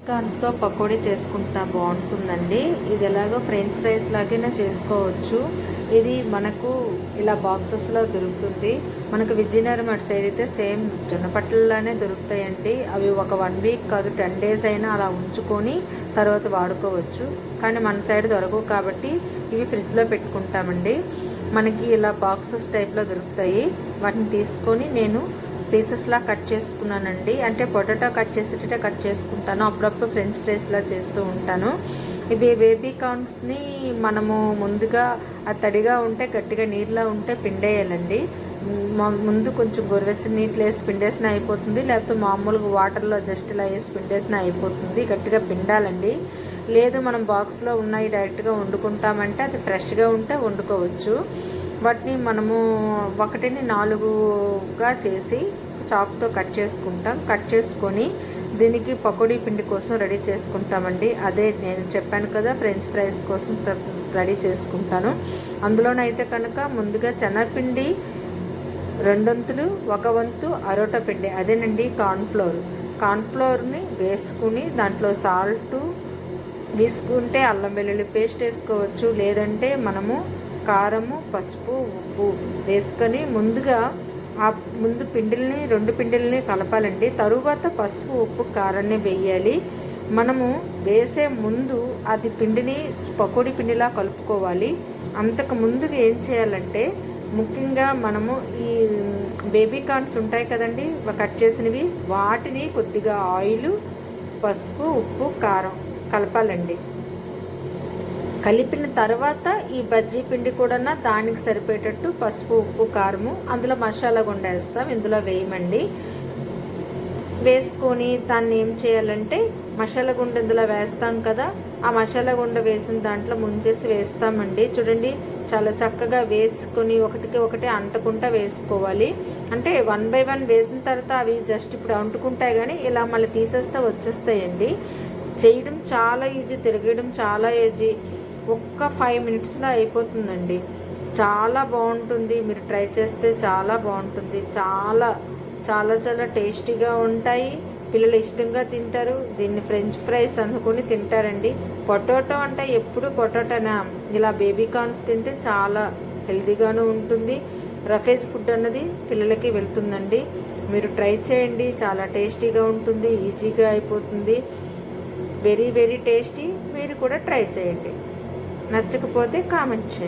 కార్న్స్తో పకోడీ చేసుకుంటా బాగుంటుందండి. ఇది ఎలాగో ఫ్రెంచ్ ఫ్రైస్ లాగైనా చేసుకోవచ్చు. ఇది మనకు ఇలా బాక్సెస్లో దొరుకుతుంది. మనకు విజయనగరం అటు సైడ్ అయితే సేమ్ జొన్నపట్టలలానే దొరుకుతాయండి. అవి ఒక 1 వీక్ కాదు 10 డేస్ అయినా అలా ఉంచుకొని తర్వాత వాడుకోవచ్చు. కానీ మన సైడ్ దొరకవు కాబట్టి ఇవి ఫ్రిడ్జ్లో పెట్టుకుంటామండి. మనకి ఇలా బాక్సెస్ టైప్లో దొరుకుతాయి. వాటిని తీసుకొని నేను పీసెస్లా కట్ చేసుకున్నానండి. అంటే పొటాటో కట్ చేసేటట్టే కట్ చేసుకుంటాను. అప్పుడప్పుడు ఫ్రెంచ్ ఫ్రైస్లా చేస్తూ ఉంటాను. ఇవి బేబీ కార్న్స్ని మనము ముందుగా అది తడిగా ఉంటే గట్టిగా నీళ్ళలో ఉంటే పిండేయాలండి. ముందు కొంచెం గోరువెచ్చని నీళ్ళు వేసి పిండేసిన అయిపోతుంది, లేకపోతే మామూలుగా వాటర్లో జస్ట్ ఇలా వేసి పిండేసిన అయిపోతుంది. గట్టిగా పిండాలండి. లేదు మనం బాక్స్లో ఉన్నాయి డైరెక్ట్గా వండుకుంటామంటే అది ఫ్రెష్గా ఉంటే వండుకోవచ్చు. వాటిని మనము 1ని 4గా చేసి చాక్తో కట్ చేసుకుంటాం. కట్ చేసుకొని దీనికి పకోడీ పిండి కోసం రెడీ చేసుకుంటామండి. అదే నేను చెప్పాను కదా ఫ్రెంచ్ ఫ్రైస్ కోసం రెడీ చేసుకుంటాను. అందులోనైతే కనుక ముందుగా శనగపిండి 2 వంతులు, 1 వంతు అరోటా పిండి, అదేనండి కార్న్ఫ్లోర్ని వేసుకుని దాంట్లో సాల్టు వేసుకుంటే అల్లం వెల్లుల్లి పేస్ట్ వేసుకోవచ్చు. లేదంటే మనము కారము, పసుపు, ఉప్పు వేసుకొని ముందుగా ముందు 2 పిండిల్ని కలపాలండి. తరువాత పసుపు, ఉప్పు, కారాన్ని వేయాలి. మనము వేసే ముందు అది పిండిని పకోడీ పిండిలా కలుపుకోవాలి. అంతకు ముందుగా ఏం చేయాలంటే ముఖ్యంగా మనము ఈ బేబీ కార్న్స్ ఉంటాయి కదండి కట్ చేసినవి, వాటిని కొద్దిగా ఆయిల్, పసుపు, ఉప్పు, కారం కలపాలండి. కలిపిన తర్వాత ఈ బజ్జీ పిండి కూడా దానికి సరిపోయేటట్టు పసుపు, ఉప్పు, కారము, అందులో మసాలా గుండ వేస్తాం, ఇందులో వేయమండి. వేసుకొని దాన్ని ఏం చేయాలంటే మసాలా గుండ ఇందులో వేస్తాం కదా, ఆ మసాలా గుండ వేసిన దాంట్లో ముంచేసి వేస్తామండి. చూడండి చాలా చక్కగా వేసుకొని ఒకటికి ఒకటి అంటుకుంటా వేసుకోవాలి. అంటే 1 by 1 వేసిన తర్వాత అవి జస్ట్ ఇప్పుడు అంటుకుంటాయి, కానీ ఇలా మళ్ళీ తీసేస్తే వచ్చేస్తాయండి. చేయడం చాలా ఈజీ, తిరగడం చాలా ఈజీ. ఒక్క 5 మినిట్స్లో అయిపోతుందండి. చాలా బాగుంటుంది. మీరు ట్రై చేస్తే చాలా బాగుంటుంది. చాలా చాలా చాలా టేస్టీగా ఉంటాయి. పిల్లలు ఇష్టంగా తింటారు. దీన్ని ఫ్రెంచ్ ఫ్రైస్ అనుకుని తింటారండి. పొటాటో అంటే ఎప్పుడు పొటాటోనా, ఇలా బేబీ కార్న్స్ తింటే చాలా హెల్తీగాను ఉంటుంది. రఫేజ్ ఫుడ్ అన్నది పిల్లలకి వెళ్తుందండి. మీరు ట్రై చేయండి. చాలా టేస్టీగా ఉంటుంది, ఈజీగా అయిపోతుంది. Very very tasty. మీరు కూడా ట్రై చేయండి. నచ్చకపోతే కామెంట్ చేయండి.